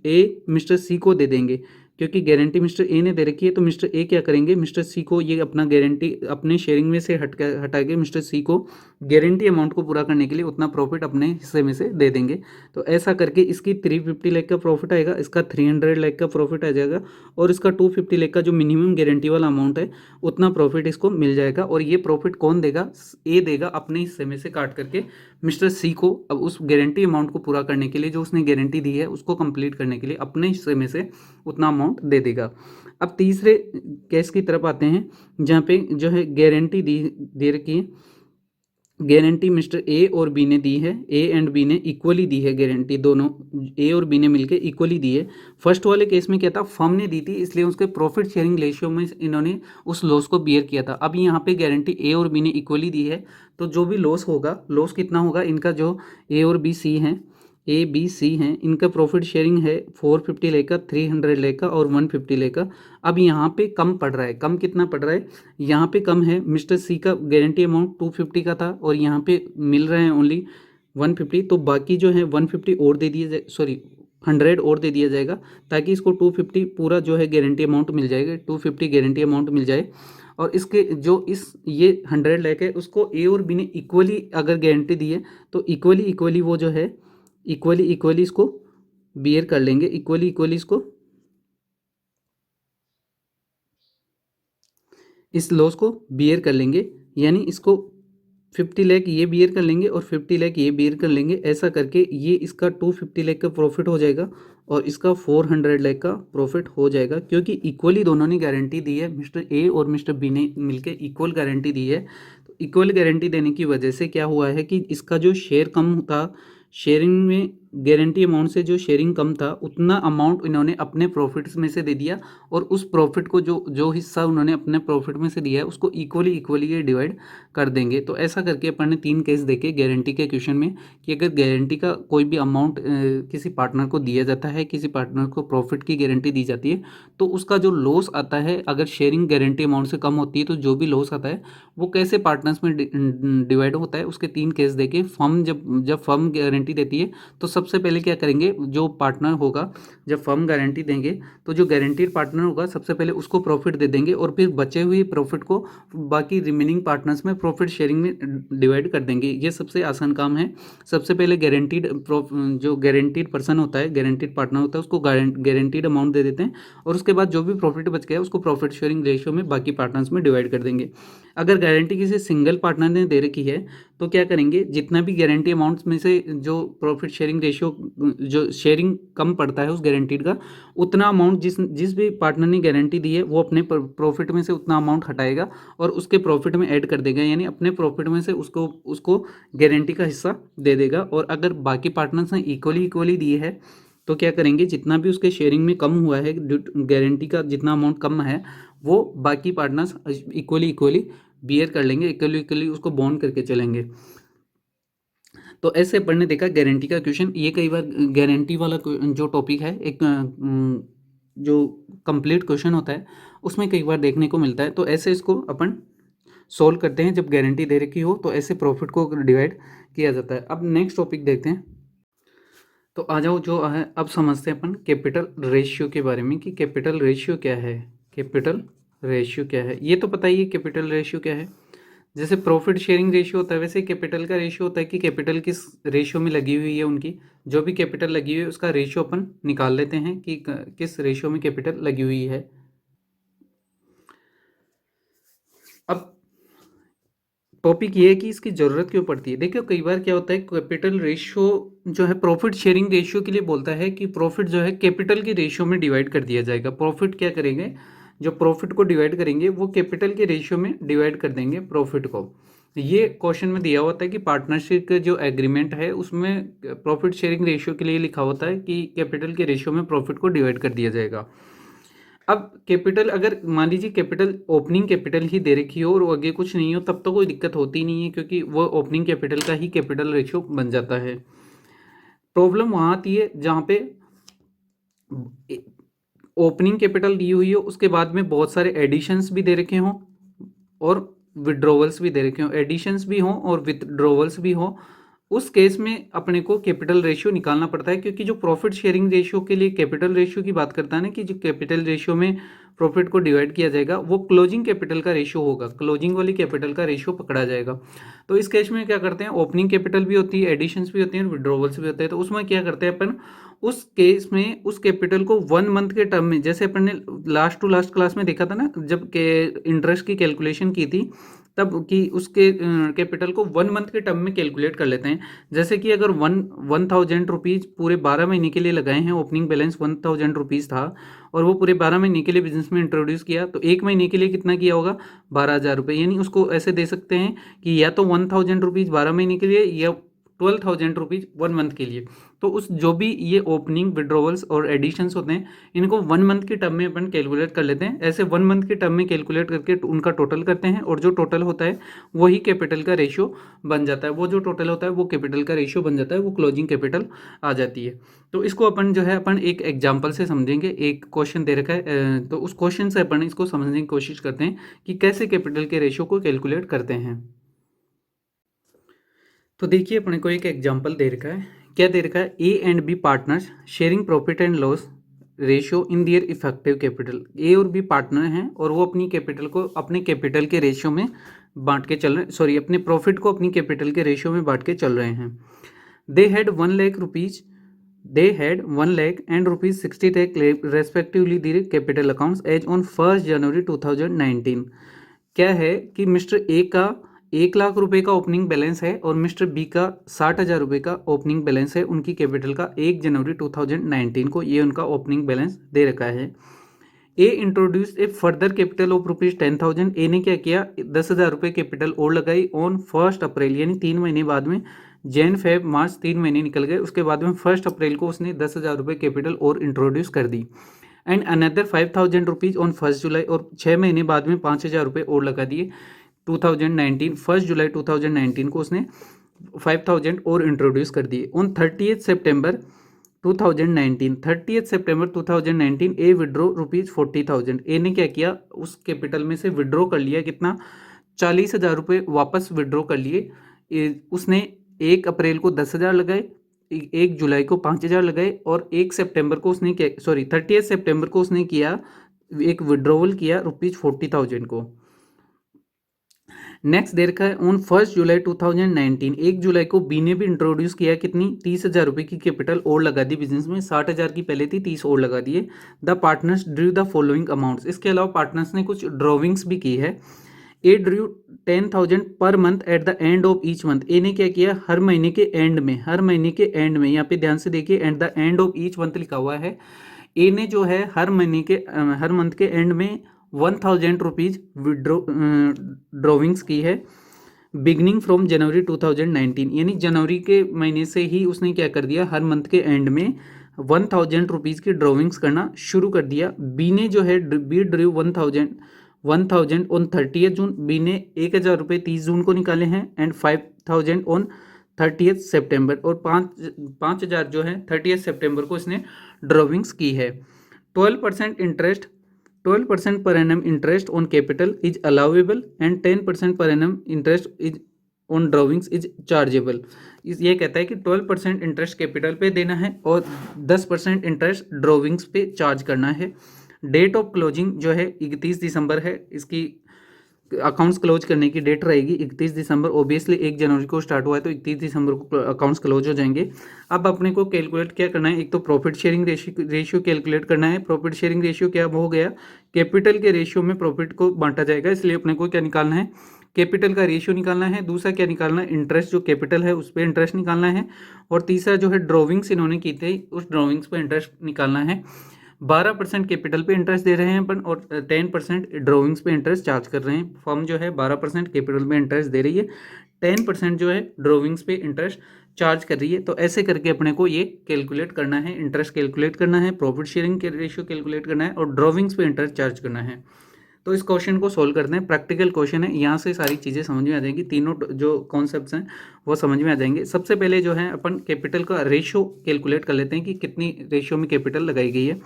[SPEAKER 1] ए मिस्टर सी को दे देंगे। क्योंकि गारंटी मिस्टर ए ने दे रखी है तो मिस्टर ए क्या करेंगे? मिस्टर सी को ये अपना गारंटी अपने शेयरिंग में से हटा के मिस्टर सी को गारंटी अमाउंट को पूरा करने के लिए उतना प्रॉफिट अपने हिस्से में से दे देंगे। तो ऐसा करके इसकी 350 लाख का प्रॉफिट आएगा, इसका 300 लाख का प्रॉफिट आ जाएगा और इसका 250 लाख का जो मिनिमम गारंटी वाला अमाउंट है उतना प्रॉफिट इसको मिल जाएगा। और ये प्रॉफिट कौन देगा? ए देगा अपने हिस्से में से काट करके मिस्टर सी को। अब उस गारंटी अमाउंट को पूरा करने के लिए जो उसने गारंटी दी है उसको कंप्लीट करने के लिए अपने हिस्से में से उतना अमाउंट दे देगा। अब तीसरे केस की तरफ आते हैं जहाँ पे जो है गारंटी दे रखी है। गारंटी मिस्टर ए और बी ने दी है, ए एंड बी ने इक्वली दी है गारंटी, दोनों ए और बी ने मिलकर इक्वली दी है। फर्स्ट वाले केस में क्या था? फर्म ने दी थी इसलिए उसके प्रॉफिट शेयरिंग रेशियो में इन्होंने उस लॉस को बियर किया था। अब यहाँ पे गारंटी ए और बी ने इक्वली दी है तो जो भी लॉस होगा, लॉस कितना होगा? इनका जो ए और बी सी हैं, ए बी सी हैं, इनका प्रॉफिट शेयरिंग है 450 लाख का, 300 लाख का और 150 लाख का। अब यहाँ पे कम पड़ रहा है। कम कितना पड़ रहा है? यहाँ पे कम है। मिस्टर सी का गारंटी अमाउंट 250 का था और यहाँ पे मिल रहे हैं ओनली 150। तो बाकी जो है 150 और दे दिया जाए, सॉरी 100 और दे दिया जाएगा ताकि इसको 250 पूरा जो है गारंटी अमाउंट मिल जाएगा, 250 गारंटी अमाउंट मिल जाए। और इसके जो ये 100 लाख है उसको ए और बी ने इक्वली अगर गारंटी दी है तो इक्वली वो जो है इक्वली इसको बियर कर लेंगे, इक्वली इसको इस लॉस को बियर कर लेंगे। यानी इसको 50 लाख ये बियर कर लेंगे और 50 लाख ये बियर कर लेंगे। ऐसा करके ये इसका 250 लाख का प्रॉफिट हो जाएगा और इसका 400 लाख का प्रॉफिट हो जाएगा क्योंकि इक्वली दोनों ने गारंटी दी है। मिस्टर ए और मिस्टर बी ने मिलकर इक्वल गारंटी दी है। तो इक्वल गारंटी देने की वजह से क्या हुआ है कि इसका जो शेयर कम था, शेयरिंग में गारंटी अमाउंट से जो शेयरिंग कम था उतना अमाउंट इन्होंने अपने प्रॉफिट्स में से दे दिया और उस प्रॉफिट को जो हिस्सा उन्होंने अपने प्रॉफिट में से दिया है उसको इक्वली ये डिवाइड कर देंगे। तो ऐसा करके अपन ने 3 केस देखे गारंटी के क्वेश्चन में कि अगर गारंटी का कोई भी अमाउंट किसी पार्टनर को दिया जाता है, किसी पार्टनर को प्रॉफिट की गारंटी दी जाती है, तो उसका जो लॉस आता है अगर शेयरिंग गारंटी अमाउंट से कम होती है तो जो भी लॉस आता है वो कैसे पार्टनर्स में डिवाइड होता है। उसके 3 केस देखे। फर्म जब फर्म गारंटी देती है तो सबसे पहले क्या करेंगे? जो पार्टनर होगा, जब फर्म गारंटी देंगे तो जो गारंटीड पार्टनर होगा सबसे पहले उसको प्रॉफिट दे देंगे और फिर बचे हुए प्रॉफिट को बाकी रिमेनिंग पार्टनर्स में प्रॉफिट शेयरिंग में डिवाइड कर देंगे। ये सबसे आसान काम है। सबसे पहले जो गारंटीड पर्सन होता है, गारंटीड पार्टनर होता है, उसको गारंटीड अमाउंट दे देते हैं और उसके बाद जो भी प्रॉफिट बच गया उसको प्रॉफिट शेयरिंग रेशियो में बाकी पार्टनर्स में डिवाइड कर देंगे। अगर गारंटी किसी सिंगल पार्टनर ने दे रखी है तो क्या करेंगे? जितना भी गारंटी अमाउंट्स में से जो प्रॉफिट शेयरिंग रेशियो जो शेयरिंग कम पड़ता है उस गारंटीड का, उतना अमाउंट जिस भी पार्टनर ने गारंटी दी है वो अपने प्रॉफिट में से उतना अमाउंट हटाएगा और उसके प्रॉफिट में ऐड कर देगा। यानी अपने प्रॉफिट में से उसको गारंटी का हिस्सा दे देगा। और अगर बाकी पार्टनर्स ने इक्वली दिए है तो क्या करेंगे, जितना भी उसके शेयरिंग में कम हुआ है, गारंटी का जितना अमाउंट कम है वो बाकी पार्टनर्स इक्वली इक्वली बियर कर लेंगे, इक्वली इक्वली उसको बॉन्ड करके चलेंगे। तो ऐसे अपन ने देखा गारंटी का क्वेश्चन। ये कई बार गारंटी वाला जो टॉपिक है, एक जो कंप्लीट क्वेश्चन होता है उसमें कई बार देखने को मिलता है। तो ऐसे इसको अपन सोल्व करते हैं, जब गारंटी दे रखी हो तो ऐसे प्रॉफिट को डिवाइड किया जाता है। अब नेक्स्ट टॉपिक देखते हैं। तो आ जाओ जो है, अब समझते हैं अपन कैपिटल रेशियो के बारे में कि कैपिटल रेशियो क्या है। कैपिटल रेशियो क्या है ये तो पता ही है। कैपिटल रेशियो क्या है, जैसे प्रॉफिट शेयरिंग रेशियो होता है वैसे कैपिटल का रेशियो होता है कि कैपिटल किस रेशियो में लगी हुई है, उनकी जो भी कैपिटल लगी हुई है उसका रेशियो अपन निकाल लेते हैं कि किस रेशियो में कैपिटल लगी हुई है। अब टॉपिक ये है कि इसकी ज़रूरत क्यों पड़ती है। देखिए कई बार क्या होता है, कैपिटल रेशियो जो है प्रॉफिट शेयरिंग रेशियो के लिए बोलता है कि प्रॉफिट जो है कैपिटल के रेशियो में डिवाइड कर दिया जाएगा। प्रॉफिट क्या करेंगे, जो प्रॉफिट को डिवाइड करेंगे वो कैपिटल के रेशियो में डिवाइड कर देंगे प्रॉफिट को। ये क्वेश्चन में दिया होता है कि पार्टनरशिप का जो एग्रीमेंट है उसमें प्रॉफिट शेयरिंग रेशियो के लिए लिखा होता है कि कैपिटल के रेशियो में प्रॉफिट को डिवाइड कर दिया जाएगा। अब कैपिटल अगर मान लीजिए कैपिटल ओपनिंग कैपिटल ही दे रखी हो और वो आगे कुछ नहीं हो तब तो कोई दिक्कत होती नहीं है, क्योंकि वो ओपनिंग कैपिटल का ही कैपिटल रेशियो बन जाता है। प्रॉब्लम वहाँ आती है जहाँ पे ओपनिंग कैपिटल दी हुई हो, उसके बाद में बहुत सारे एडिशंस भी दे रखे हों और विड्रॉवल्स भी दे रखे हों, एडिशंस भी हों और विड्रॉवल्स भी हों। उस केस में अपने को कैपिटल रेशियो निकालना पड़ता है, क्योंकि जो प्रॉफिट शेयरिंग रेशियो के लिए कैपिटल रेशियो की बात करता है ना, कि जो कैपिटल रेशियो में प्रॉफिट को डिवाइड किया जाएगा वो क्लोजिंग कैपिटल का रेशियो होगा, क्लोजिंग वाली कैपिटल का रेशियो पकड़ा जाएगा। तो इस केस में क्या करते हैं, ओपनिंग कैपिटल भी होती है, एडिशंस भी होती हैं और विड्रॉवल्स भी होते हैं। तो उसमें क्या करते हैं अपन, उस केस में उस कैपिटल को 1 मंथ के टर्म में, जैसे अपन ने लास्ट टू लास्ट क्लास में देखा था ना, जब के इंटरेस्ट की कैलकुलेशन की थी तब कि उसके कैपिटल को 1 मंथ के टर्म में कैलकुलेट कर लेते हैं। जैसे कि अगर 1,000 रुपीज़ पूरे 12 महीने के लिए लगाए हैं, ओपनिंग बैलेंस 1,000 रुपीज़ था और वो पूरे 12 महीने के लिए बिजनेस में इंट्रोड्यूस किया, तो एक महीने के लिए कितना किया होगा, 12,000 रुपये। यानी उसको ऐसे दे सकते हैं कि या तो 1,000 रुपीज़ 12 महीने के लिए या 12,000 रुपीज़ 1 मंथ के लिए। तो उस जो भी ये ओपनिंग विड्रॉवल्स और एडिशंस होते हैं इनको 1 मंथ के टर्म में अपन कैलकुलेट कर लेते हैं। ऐसे 1 मंथ के टर्म में कैलकुलेट करके उनका टोटल करते हैं और जो टोटल होता है वही कैपिटल का रेशियो बन जाता है। वो जो टोटल होता है वो कैपिटल का रेशियो बन जाता है, वो क्लोजिंग कैपिटल आ जाती है। तो इसको अपन जो है अपन एक एग्जाम्पल से समझेंगे। एक क्वेश्चन दे रखा है तो उस क्वेश्चन से अपन इसको समझने की कोशिश करते हैं कि कैसे कैपिटल के रेशियो को कैलकुलेट करते हैं। तो देखिए अपने को एक एग्जांपल दे रखा है। क्या दे रखा है, A and B partners sharing profit and loss ratio in their effective capital. A और बी पार्टनर हैं और वो अपनी कैपिटल को अपने कैपिटल के रेशियो में बांट के चल रहे, सॉरी अपने प्रॉफिट को अपनी कैपिटल के रेशियो में बांट के चल रहे हैं। They had 1 lakh rupees, they had 1 lakh and rupees 60 lakh respectively their capital accounts as on 1 January 2019। क्या है कि मिस्टर ए का 1 लाख रुपए का ओपनिंग बैलेंस है और मिस्टर बी का 60,000 रुपये का ओपनिंग बैलेंस है उनकी कैपिटल का 1 जनवरी 2019 को। ये उनका ओपनिंग बैलेंस दे रखा है। A introduce A further capital of rupees 10,000। ए ने क्या किया, 10,000 रुपये कैपिटल और लगाई ऑन 1 अप्रैल, यानी 3 महीने बाद में, जैन फेब मार्च 3 महीने निकल गए, उसके बाद में 1 अप्रैल को उसने 10,000 रुपये कैपिटल और इंट्रोड्यूस कर दी। एंड अनदर 5,000 रुपीज़ ऑन 1 जुलाई, और 6 महीने बाद में 5,000 रुपये और लगा दिए 2019, 1 जुलाई 2019 को उसने 5,000 और इंट्रोड्यूस कर दिए। On 30 September 2019, 30 September 2019 A withdraw rupees 40,000। ए ने क्या किया, उस कैपिटल में से विड्रॉ कर लिया कितना, 40,000 रुपये वापस विड्रॉ कर लिए। उसने 1 अप्रैल को 10,000 लगाए, 1 जुलाई को 5,000 लगाए और 1 सितंबर को उसने क्या, सॉरी 30 सितंबर को उसने किया एक विड्रॉवल किया रुपीज़ 40,000 को। नेक्स्ट दे रखा है ऑन 1 जुलाई 2019, 1 जुलाई को बी ने भी इंट्रोड्यूस किया कितनी, 30,000 रुपये की कैपिटल और लगा दी बिजनेस में, 60,000 की पहले थी, 30 और लगा दिए। The partners Drew the following amounts. इसके अलावा पार्टनर्स ने कुछ ड्रॉविंग्स भी की है। ए drew 10,000 per month at the end of each month. A ने क्या किया, हर महीने के एंड में, हर महीने के एंड में, यहाँ पे ध्यान से देखिए eight the end of each month लिखा हुआ है। ए ने जो है हर महीने के हर मंथ के एंड में 1,000 रुपीज़ विड्रॉ ड्रॉविंग्स की है, बिगनिंग फ्रॉम जनवरी 2019, यानी जनवरी के महीने से ही उसने क्या कर दिया, हर मंथ के एंड में ₹1000 की ड्रॉविंग्स करना शुरू कर दिया। बी ने जो है B drew 1000 on 30 June. B ने ₹1000 30 जून को निकाले हैं एंड 5000 ऑन 30 सितंबर, और 5000 जो है 30 सितंबर को इसने ड्रॉविंग्स की है। 12% per annum interest on capital is allowable and 10% per annum interest is on drawings is chargeable। ये कहता है कि 12% इंटरेस्ट कैपिटल पे देना है और 10% इंटरेस्ट ड्रॉविंग्स पे चार्ज करना है। डेट ऑफ क्लोजिंग जो है 31 दिसंबर है, इसकी अकाउंट्स क्लोज करने की डेट रहेगी 31 दिसंबर। ओबियसली 1 जनवरी को स्टार्ट हुआ है तो 31 दिसंबर को अकाउंट्स क्लोज हो जाएंगे। अब अपने को कैलकुलेट क्या करना है, एक तो प्रॉफिट शेयरिंग रेशियो कैलकुलेट करना है। प्रॉफिट शेयरिंग रेशियो क्या हो गया, कैपिटल के रेशियो में प्रॉफिट को बांटा जाएगा, इसलिए अपने को क्या निकालना है, कैपिटल का रेशियो निकालना है। दूसरा क्या निकालना है, इंटरेस्ट जो कैपिटल है उस पर इंटरेस्ट निकालना है। और तीसरा जो है ड्रॉविंग्स इन्होंने की थे उस ड्रॉविंग्स पर इंटरेस्ट निकालना है। 12% कैपिटल पे इंटरेस्ट दे रहे हैं अपन और 10% ड्रॉविंग्स पे इंटरेस्ट चार्ज कर रहे हैं। फर्म जो है 12% कैपिटल पे इंटरेस्ट दे रही है, 10% जो है ड्रॉविंग्स पे इंटरेस्ट चार्ज कर रही है। तो ऐसे करके अपने को ये कैलकुलेट करना है, इंटरेस्ट कैलकुलेट करना है, प्रॉफिट शेयरिंग के रेशियो कैलकुलेट करना है और ड्रॉविंग्स पे इंटरेस्ट चार्ज करना है। तो इस क्वेश्चन को सोल्व करते हैं, प्रैक्टिकल क्वेश्चन है, यहाँ से सारी चीज़ें समझ में आ जाएंगी, तीनों जो कॉन्सेप्ट्स हैं वो समझ में आ जाएंगे। सबसे पहले जो है अपन कैपिटल का रेशियो कैलकुलेट कर लेते हैं कि कितनी रेशियो में कैपिटल लगाई गई है।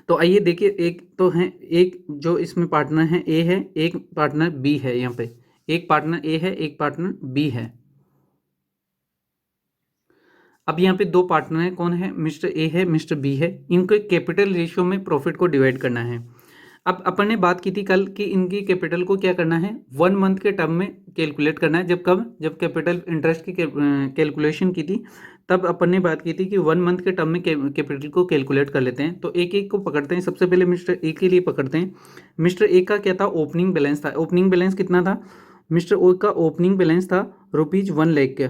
[SPEAKER 1] तो आइए देखिए, एक तो है, एक जो इसमें पार्टनर है ए है, एक पार्टनर बी है। यहाँ पे एक पार्टनर ए है, एक पार्टनर बी है। अब यहाँ पे 2 पार्टनर है, कौन है, मिस्टर ए है, मिस्टर बी है। इनको कैपिटल रेशियो में प्रॉफिट को डिवाइड करना है। अब अपन ने बात की थी कल कि इनकी कैपिटल को क्या करना है, 1 मंथ के टर्म में कैलकुलेट करना है। जब कैपिटल इंटरेस्ट की कैलकुलेशन की थी तब अपन ने बात की थी कि 1 मंथ के टर्म में कैपिटल को कैलकुलेट कर लेते हैं। तो एक एक को पकड़ते हैं। सबसे पहले मिस्टर ए के लिए पकड़ते हैं। मिस्टर ए का क्या था, ओपनिंग बैलेंस था। ओपनिंग बैलेंस कितना था, मिस्टर ओ का ओपनिंग बैलेंस था ₹1 लाख का।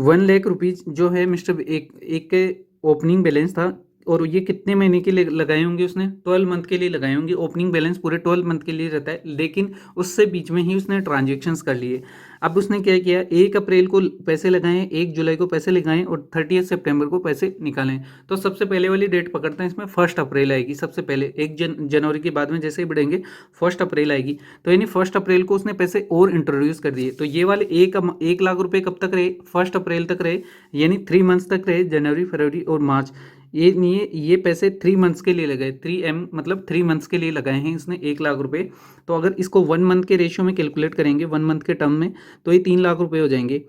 [SPEAKER 1] 1 लाख रुपीज़ जो है मिस्टर एक के ओपनिंग बैलेंस था। और ये कितने महीने के लिए लगाए होंगे, उसने 12 मंथ के लिए लगाए होंगे। ओपनिंग बैलेंस पूरे 12 मंथ के लिए रहता है, लेकिन उससे बीच में ही उसने ट्रांजेक्शन्स कर लिए। अब उसने क्या किया, 1 अप्रैल को पैसे लगाएं, 1 जुलाई को पैसे लगाएं और 30 सितंबर को पैसे निकालें। तो सबसे पहले वाली डेट पकड़ते हैं, इसमें 1 अप्रैल आएगी। सबसे पहले 1 जनवरी के बाद में जैसे ही बढ़ेंगे 1 अप्रैल आएगी। तो यानी 1 अप्रैल को उसने पैसे और इंट्रोड्यूस कर दिए। तो ये वाले 1 लाख रुपये कब तक रहे, 1 अप्रैल तक रहे, यानी 3 मंथ्स तक रहे, जनवरी, फरवरी और मार्च। ये पैसे 3 मंथ्स के लिए लगाए, 3M मतलब 3 मंथ्स के लिए लगाए हैं इसने 1 लाख रुपए। तो अगर इसको 1 मंथ के रेशियो में कैलकुलेट करेंगे, 1 मंथ के टर्म में, तो ये 3 लाख रुपए हो जाएंगे।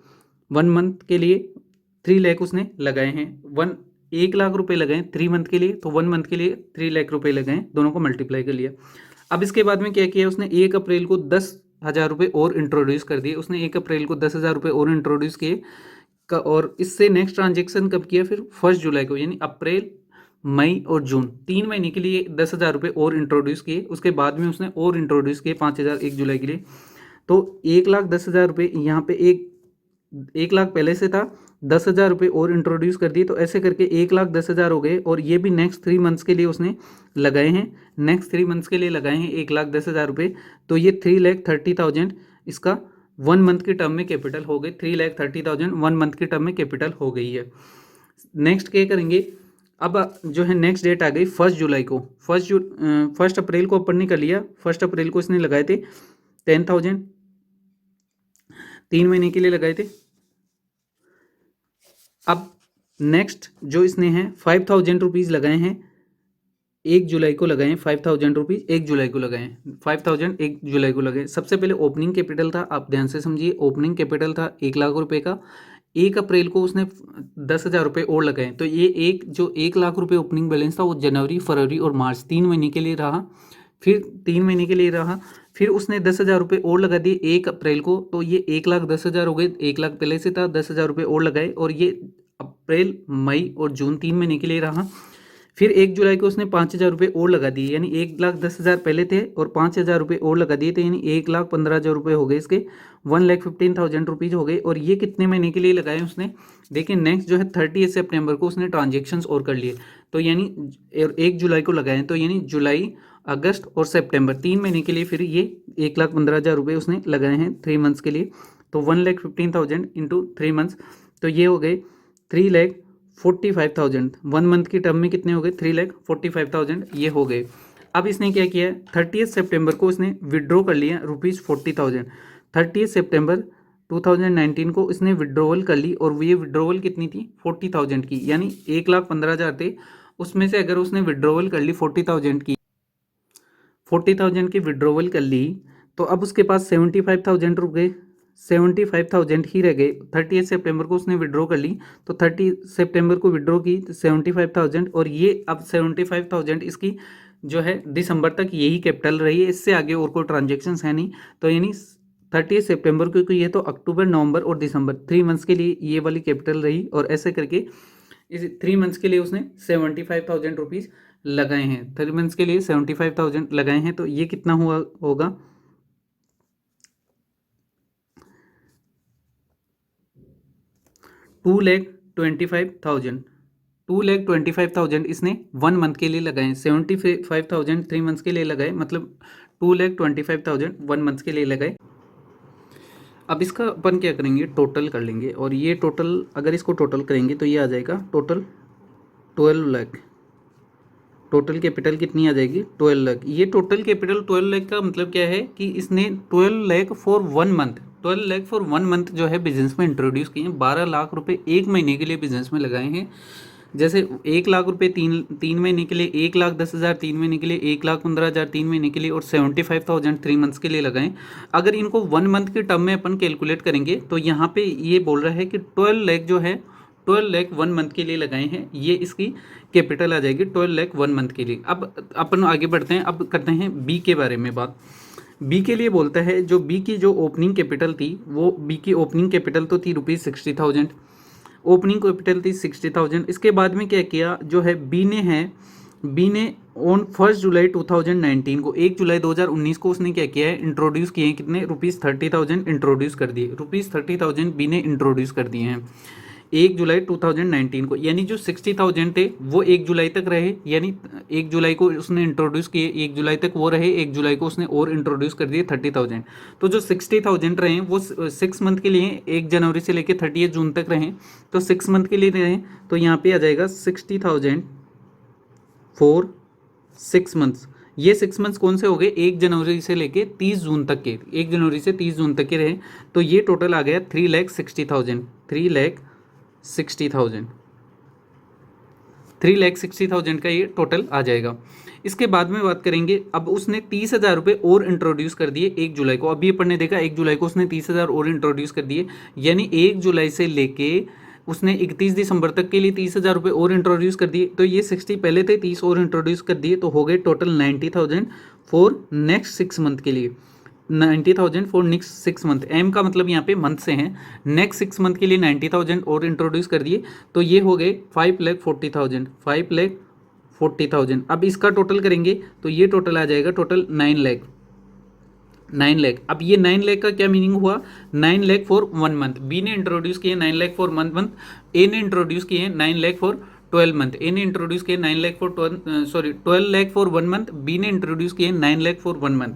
[SPEAKER 1] 1 मंथ के लिए 3 लाख उसने लगाए हैं। 1 लाख रुपए लगाए 3 मंथ के लिए, तो 1 मंथ के लिए 3 लाख रुपए लगाए, दोनों को मल्टीप्लाई कर लिया। अब इसके बाद में क्या किया उसने, 1 अप्रैल को 10,000 रुपये और इंट्रोड्यूस कर दिए। उसने 1 अप्रैल को 10,000 रुपये और इंट्रोड्यूस किए का, और इससे नेक्स्ट ट्रांजेक्शन कब किया, फिर 1 जुलाई को, यानी अप्रैल, मई और जून 3 महीने के लिए 10,000 रुपये और इंट्रोड्यूस किए। उसके बाद में उसने और इंट्रोड्यूस किए 5,000 1 जुलाई के लिए। तो 1,10,000 रुपये यहाँ पे 1 लाख पहले से था, 10,000 रुपये और इंट्रोड्यूस कर दिए। तो ऐसे करके 1,10,000 हो गए, और ये भी नेक्स्ट 3 मंथ्स के लिए उसने लगाए हैं, नेक्स्ट 3 मंथ्स के लिए लगाए हैं 1,10,000 रुपये। तो ये 3,30,000 इसका 1 मंथ के टर्म में कैपिटल हो गई। 3,30,000 1 मंथ के टर्म में कैपिटल हो गई है। नेक्स्ट क्या करेंगे, अब जो है नेक्स्ट डेट आ गई 1 जुलाई को। 1 अप्रैल को अपन ने कर लिया, 1 अप्रैल को इसने लगाए थे 10,000, 3 महीने के लिए लगाए थे। अब नेक्स्ट जो इसने है 5,000 रुपीज़ लगाए हैं, 1 जुलाई को लगाए हैं 5,000 रुपीज़, 1 जुलाई को लगाए 5,000 1 जुलाई को लगाए। सबसे पहले ओपनिंग कैपिटल था, आप ध्यान से समझिए, ओपनिंग कैपिटल था 1 लाख रुपए का। 1 अप्रैल को उसने 10,000 रुपये और लगाए। तो ये जो 1 लाख रुपए ओपनिंग बैलेंस था वो जनवरी, फरवरी और मार्च 3 महीने के लिए रहा। फिर 3 महीने के लिए रहा, फिर उसने 10,000 रुपये और लगा दिए 1 अप्रैल को। तो ये 1,10,000 हो गए, 1 लाख पहले से था, 10,000 रुपये और लगाए, और ये अप्रैल, मई और जून 3 महीने के लिए रहा। फिर 1 जुलाई को उसने 5,000 रुपये और लगा दिए, यानी 1,10,000 पहले थे और 5,000 रुपये और लगा दिए थे, यानी 1,15,000 रुपये हो गए इसके, 1,15,000 रुपीज़ हो गए। और ये कितने महीने के लिए लगाए उसने, देखिए नेक्स्ट जो है 30 सितंबर को उसने ट्रांजेक्शन्स और कर लिए। तो यानी 1 जुलाई को लगाए, तो यानी जुलाई, अगस्त और सितंबर 3 महीने के लिए फिर ये 1,15,000 रुपये उसने लगाए हैं 3 मंथ्स के लिए। तो 1,15,000 इंटू 3 मंथ्स, तो ये हो गए 3,45,000 1 मंथ की टर्म में कितने हो गए 3,45,000 ये हो गए। अब इसने क्या किया है 30 सितंबर को इसने विड्रॉ कर लिया ₹40,000। 30 सितंबर 2019 को इसने विड्रॉवल कर ली और ये विड्रॉवल कितनी थी 40,000 की, यानी 1,15,000 थे, उसमें से अगर उसने विड्रॉवल कर ली 40,000 की विड्रॉवल कर ली तो अब उसके पास 75,000 रुक गए, 75,000 ही रह गए। 30 सितंबर को उसने विड्रॉ कर ली तो 30 सितंबर को विड्रॉ की तो 75,000 और ये अब 75,000 इसकी जो है दिसंबर तक यही कैपिटल रही है, इससे आगे और कोई ट्रांजेक्शन्स है नहीं। तो यानी 30 सितंबर को ये तो अक्टूबर नवंबर और दिसंबर 3 मंथ्स के लिए ये वाली कैपिटल रही और ऐसे करके इस 3 मंथ्स के लिए उसने 75,000 रुपीज़ लगाए हैं। 3 मंथ्स के लिए 75,000 लगाए हैं तो ये कितना हुआ होगा 2,25,000 2,25,000 इसने 1 मंथ के लिए लगाए। 75,000 3 मंथ्स के लिए लगाए, मतलब 2,25,000 1 मंथ के लिए लगाए। अब इसका अपन क्या करेंगे टोटल कर लेंगे और ये टोटल अगर इसको टोटल करेंगे तो ये आ जाएगा टोटल 12 लाख। टोटल कैपिटल कितनी आ जाएगी 12 लाख। ये टोटल कैपिटल 12 लाख का मतलब क्या है कि इसने 12 lakh for 1 month 12 lakh for 1 month जो है बिजनेस में इंट्रोड्यूस किए हैं। 12 लाख रुपए एक महीने के लिए बिजनेस में लगाए हैं। जैसे 1 लाख रुपए तीन महीने के लिए, 1,10,000 3 महीने के लिए, 1,15,000 3 महीने के लिए और 75,000 3 मंथ्स के लिए लगाएं। अगर इनको 1 मंथ के टर्म में अपन कैलकुलेट करेंगे तो यहाँ पे ये बोल रहा है कि 12 लाख जो है 12 लाख 1 मंथ के लिए लगाए हैं, ये इसकी कैपिटल आ जाएगी 12 लाख 1 मंथ के लिए। अब अपन आगे बढ़ते हैं, अब करते हैं बी के बारे में बात। बी के लिए बोलता है जो बी की जो ओपनिंग कैपिटल थी वो बी की ओपनिंग कैपिटल तो थी ₹60,000, ओपनिंग कैपिटल थी 60,000। इसके बाद में क्या किया जो है बी ने ऑन 1 जुलाई 2019 को 1 जुलाई 2019 को उसने क्या किया है इंट्रोड्यूस किए हैं कितने ₹30,000 इंट्रोड्यूस कर दिए। ₹30,000 बी ने इंट्रोड्यूस कर दिए हैं 1 जुलाई 2019 को, यानी जो 60,000 थे वो 1 जुलाई तक रहे, यानी 1 जुलाई को उसने इंट्रोड्यूस किए, 1 जुलाई तक वो रहे, 1 जुलाई को उसने और इंट्रोड्यूस कर दिए 30,000। तो जो 60,000 रहे वो 6 मंथ के लिए 1 जनवरी से लेकर 30 जून तक रहे, तो 6 मंथ के लिए रहे। तो यहाँ पे आ जाएगा 60,000 फॉर 6 मंथ्स। ये 6 मंथ्स कौन से हो गए 1 जनवरी से लेके 30 जून तक के, 1 जनवरी से 30 जून तक के रहे। तो ये टोटल आ गया 3,60,000 3,60,000 का ये टोटल आ जाएगा। इसके बाद में बात करेंगे, अब उसने 30,000 रुपये और इंट्रोड्यूस कर दिए 1 जुलाई को। अभी अपन ने देखा 1 जुलाई को उसने 30,000 और इंट्रोड्यूस कर दिए, यानी 1 जुलाई से लेके उसने 31 दिसंबर तक के लिए 30,000 रुपये और इंट्रोड्यूस कर दिए। तो ये 60 पहले थे, 30 और इंट्रोड्यूस कर दिए, तो हो गए टोटल 90,000 फॉर नेक्स्ट 6 मंथ के लिए। 90,000 फॉर नेक्स्ट 6 मंथ, एम का मतलब यहाँ पे मंथ से है। नेक्स्ट 6 मंथ के लिए 90,000 और इंट्रोड्यूस कर दिए, तो ये हो गए 5,40,000। अब इसका टोटल करेंगे तो ये टोटल आ जाएगा टोटल 9 लाख। अब ये 9 लाख का क्या मीनिंग हुआ 9 लाख फॉर 1 मंथ। बी ने इंट्रोड्यूस किए 9 लाख फॉर 1 मंथ, ए ने इंट्रोड्यूस किए 9 लाख फॉर 12 मंथ। ए ने इंट्रोड्यूस किए 9 lakh for 12 lakh for 1 month, B ने इंट्रोड्यूस किए 9 लाख फॉर 1 मंथ।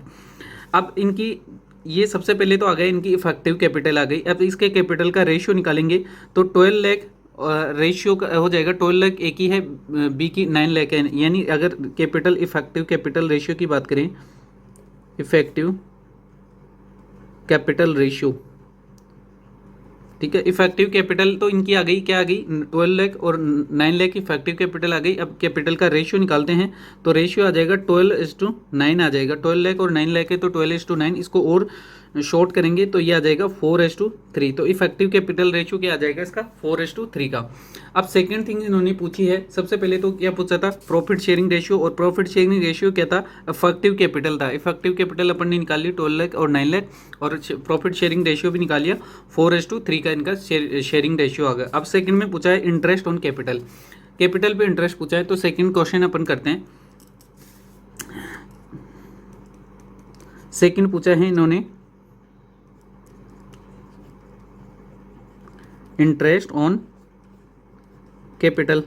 [SPEAKER 1] अब इनकी ये सबसे पहले तो आ गए इनकी इफेक्टिव कैपिटल आ गई। अब इसके कैपिटल का रेशियो निकालेंगे तो 12 लाख रेशियो हो जाएगा 12 लाख एक ही है, बी की 9 लाख है, यानी अगर कैपिटल इफेक्टिव कैपिटल रेशियो की बात करें, इफेक्टिव कैपिटल रेशियो, ठीक है, इफेक्टिव कैपिटल तो इनकी आ गई, क्या आ गई 12 लाख और 9 लाख इफेक्टिव कैपिटल आ गई। अब कैपिटल का रेशियो निकालते हैं तो रेशियो आ जाएगा 12:9 आ जाएगा। 12 लाख और 9 लाख है तो 12:9, इसको और शॉर्ट करेंगे तो ये आ जाएगा 4:3। तो इफेक्टिव कैपिटल रेशियो क्या आ जाएगा इसका 4:3 का। अब सेकंड थिंग इन्होंने पूछी है, सबसे पहले तो क्या पूछा था प्रॉफिट शेयरिंग रेशियो, और प्रॉफिट शेयरिंग रेशियो क्या था इफेक्टिव कैपिटल था। इफेक्टिव कैपिटल अपन ने निकाल ली 12 लाख और 9 लाख, और प्रॉफिट शेयरिंग रेशियो भी निकाल लिया 4:3 का इनका शेयरिंग रेशियो आ गया। अब सेकंड में पूछा है इंटरेस्ट ऑन कैपिटल, कैपिटल पे इंटरेस्ट पूछा है, तो सेकंड क्वेश्चन अपन करते हैं। सेकंड पूछा है इन्होंने इंटरेस्ट ऑन कैपिटल।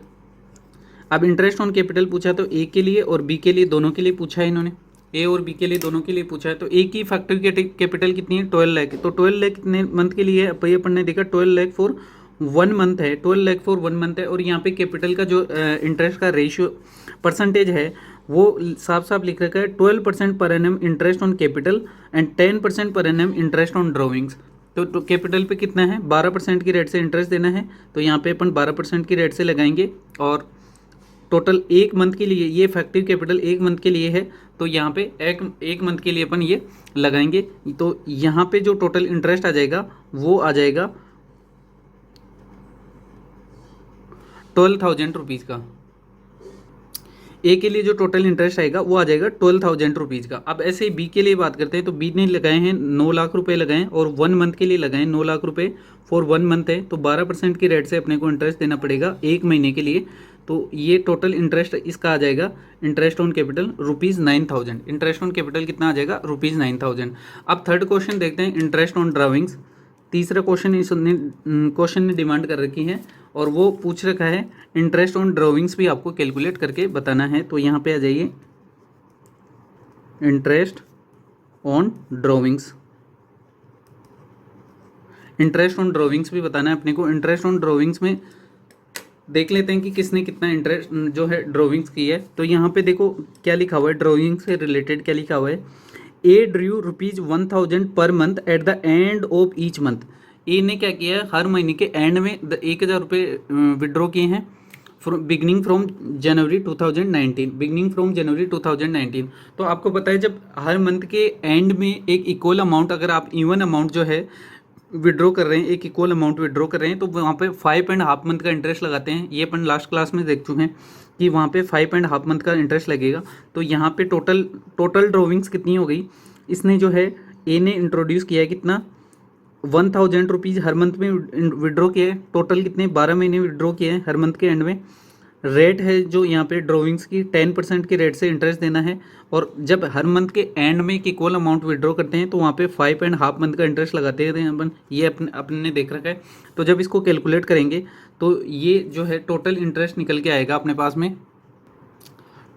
[SPEAKER 1] अब इंटरेस्ट ऑन कैपिटल पूछा तो ए के लिए और बी के लिए दोनों के लिए पूछा है इन्होंने, ए और बी के लिए दोनों के लिए पूछा है। तो ए की इफेक्टिव कैपिटल कितनी है 12 लाख, तो 12 लाख कितने मंथ के लिए है, अपन ने देखा 12 लाख फॉर 1 मंथ है, 12 लाख फॉर 1 मंथ है, और यहाँ पे कैपिटल का जो इंटरेस्ट का रेशियो परसेंटेज है वो साफ साफ लिख रखा है 12% per annum interest on capital and 10% per annum interest on drawings. तो कैपिटल पे कितना है, 12% की रेट से इंटरेस्ट देना है, तो यहाँ पे अपन 12% की रेट से लगाएंगे, और टोटल 1 मंथ के लिए, ये इफेक्टिव कैपिटल 1 मंथ के लिए है, तो यहाँ पे एक मंथ के लिए अपन ये लगाएंगे। तो यहाँ पे जो टोटल इंटरेस्ट आ जाएगा वो आ जाएगा 12,000 रुपीज़ का। ए के लिए जो टोटल इंटरेस्ट आएगा वो आ जाएगा 12,000 रुपीज़ का। अब ऐसे ही बी के लिए बात करते हैं, तो बी ने लगाए हैं 9 लाख रुपए लगाए, और 1 मंथ के लिए लगाए 9 लाख रुपए फॉर 1 मंथ है, तो 12% की रेट से अपने को इंटरेस्ट देना पड़ेगा 1 महीने के लिए। तो ये टोटल इंटरेस्ट इसका आ जाएगा, interest on capital ₹9,000। Interest on capital कितना आ जाएगा, ₹9,000। अब थर्ड क्वेश्चन देखते हैं, इंटरेस्ट ऑन ड्राविंग्स। तीसरा क्वेश्चन ने डिमांड कर रखी है, और वो पूछ रखा है इंटरेस्ट ऑन ड्राविंग्स भी आपको कैलकुलेट करके बताना है। तो यहाँ पे आ जाइए, interest on drawings, interest on drawings भी बताना है अपने को। इंटरेस्ट ऑन ड्राविंग्स में देख लेते हैं कि किसने कितना इंटरेस्ट जो है ड्राविंग्स की है। तो यहाँ पे देखो क्या लिखा हुआ है, ड्राविंग से रिलेटेड क्या लिखा हुआ है, ए drew ₹1,000 per month at the end of each month. A ने क्या किया है, हर महीने के एंड में 1,000 रुपये विड्रॉ किए हैं बिगनिंग फ्रॉम जनवरी 2019। तो आपको पता है जब हर मंथ के एंड में एक इक्वल अमाउंट, अगर आप इवन अमाउंट जो है विड्रॉ कर रहे हैं, एक इक्वल अमाउंट विड्रॉ कर रहे हैं, तो वहाँ पे 5.5 मंथ का इंटरेस्ट लगाते हैं। ये अपन लास्ट क्लास में देख चुके हैं कि वहाँ पे 5.5 मंथ का इंटरेस्ट लगेगा। तो यहाँ पे टोटल ड्राविंग्स कितनी हो गई, इसने जो है ए ने इंट्रोड्यूस किया है कितना, 1,000 रुपीज़ हर मंथ में विड्रॉ किया है। टोटल कितने, 12 महीने विड्रॉ किए हैं हर मंथ के एंड में। रेट है जो यहाँ पे ड्राविंग्स की 10% की रेट से इंटरेस्ट देना है, और जब हर मंथ के एंड में एक इक्वल अमाउंट विड्रॉ करते हैं तो वहाँ पे 5.5 मंथ का इंटरेस्ट लगाते हैं अपन, ये अपने देख रखा है। तो जब इसको कैलकुलेट करेंगे तो ये जो है टोटल इंटरेस्ट निकल के आएगा अपने पास में,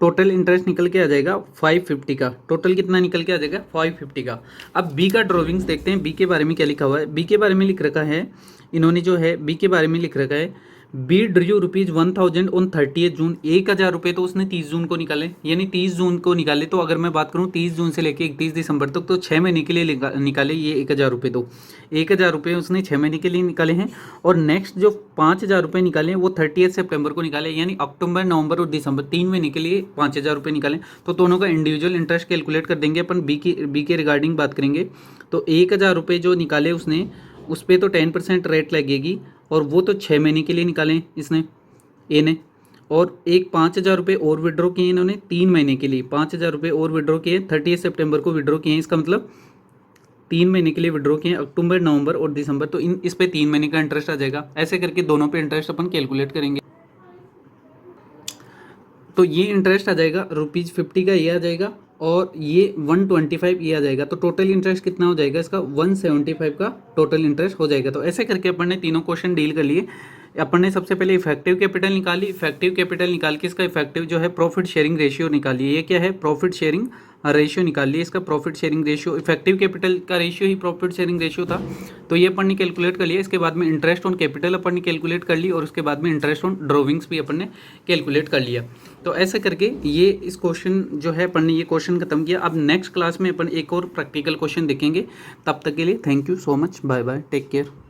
[SPEAKER 1] टोटल इंटरेस्ट निकल के आ जाएगा 550 का। टोटल कितना निकल के आ जाएगा, 550 का। अब बी का ड्राविंग्स देखते हैं, बी के बारे में क्या लिखा हुआ है। बी के बारे में लिख रखा है इन्होंने, जो है बी के बारे में लिख रखा है, बी ड्रू ₹1,000 ऑन 30 जून। 1,000 रुपये तो उसने 30 जून को निकाले, यानी 30 जून को निकाले। तो अगर मैं बात करूँ 30 जून से लेके 31 दिसंबर तक, तो 6 महीने के लिए निकाले ये 1,000 रुपये। तो 1,000 रुपये उसने 6 महीने के लिए निकाले हैं, और नेक्स्ट जो 5,000 रुपये निकाले हैं वो 30 सितंबर को निकाले, यानी अक्टूबर, नवंबर और दिसंबर 3 महीने के लिए 5,000 रुपये निकाले। तो दोनों का इंडिविजुअल इंटरेस्ट कैलकुलेट कर देंगे अपन। बी के रिगार्डिंग बात करेंगे तो 1,000 रुपये जो निकाले उसने, उस पर तो 10% रेट लगेगी, और वो तो 6 महीने के लिए निकाले इसने, ए ने। और एक 5,000 रुपये और विड्रॉ किए इन्होंने 3 महीने के लिए, 5,000 रुपये और विड्रॉ किए 30 सितंबर को विड्रॉ किए। इसका मतलब 3 महीने के लिए विड्रॉ किए, अक्टूबर, नवंबर और दिसंबर। तो इस पे 3 महीने का इंटरेस्ट आ जाएगा। ऐसे करके दोनों पे इंटरेस्ट अपन कैलकुलेट करेंगे। तो ये इंटरेस्ट आ जाएगा ₹50 का, ये आ जाएगा, और ये 125 ये आ जाएगा। तो टोटल इंटरेस्ट कितना हो जाएगा इसका, 175 का टोटल इंटरेस्ट हो जाएगा। तो ऐसे करके अपन ने तीनों क्वेश्चन डील कर लिए। अपन ने सबसे पहले इफेक्टिव कैपिटल निकाली, इफेक्टिव कैपिटल निकाल के इसका इफेक्टिव जो है प्रॉफिट शेयरिंग रेशियो निकालिए। ये क्या है, प्रॉफिट शेयरिंग रेशियो निकालिए इसका, profit sharing ratio. Effective capital का रेशियो ही प्रॉफिट शेयरिंग रेशियो था, तो ये अपन ने कैलकुलेट कर लिया। इसके बाद में इंटरेस्ट ऑन कैपिटल अपन ने कैलकुलेट कर ली, और उसके बाद में इंटरेस्ट ऑन ड्राविंग्स भी अपन ने कैलकुलेट कर लिया। तो ऐसे करके ये इस क्वेश्चन जो है अपन ने ये क्वेश्चन खत्म किया। अब नेक्स्ट क्लास में अपन एक और प्रैक्टिकल क्वेश्चन देखेंगे। तब तक के लिए thank you so much, bye bye, take care.